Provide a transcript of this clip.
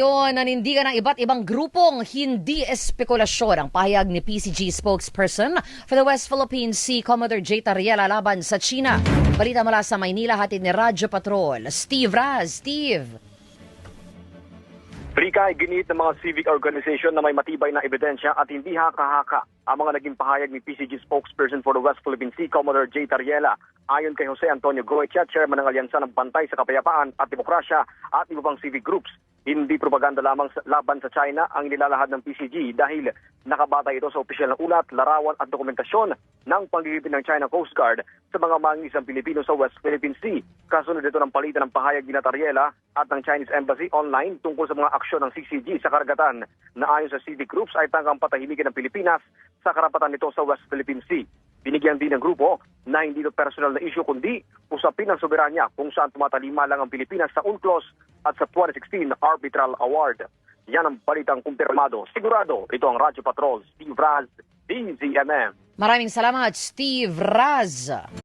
Nanindigan ng iba't ibang grupong hindi espekulasyon ang pahayag ni PCG spokesperson for the West Philippine Sea, Commodore J. Tariela laban sa China. Balita mula sa Maynila, hatid ni Radyo Patrol. Steve Raz. Steve. Rika, ginit ng mga civic organization na may matibay na ebidensya at hindi haka-haka ang mga naging pahayag ni PCG spokesperson for the West Philippine Sea, Commodore J. Tariela. Ayon kay Jose Antonio Goetia, chairman ng Alyansa ng Bantay sa Kapayapaan at Demokrasya at iba pang civic groups, hindi propaganda lamang laban sa China ang inilalahad ng PCG dahil nakabatay ito sa opisyal na ulat, larawan at dokumentasyon ng panggigipin ng China Coast Guard sa mga mangingisang Pilipino sa West Philippine Sea. Kasunod ito ng palitan ng pahayag ni Tariela at ng Chinese Embassy online tungkol sa mga aksyon ng CCG sa karagatan na ayon sa civic groups ay tangkang patahimikin ng Pilipinas sa karapatan nito sa West Philippine Sea. Binigyan din ng grupo na hindi ito personal na issue kundi usapin ng soberanya kung saan tumatalima lang ang Pilipinas sa UNCLOS at sa 2016 Arbitral Award. Yan ang balitang kumpirmado. Sigurado, ito ang Radyo Patrol, Steve Raz, DZMM. Maraming salamat, Steve Raz.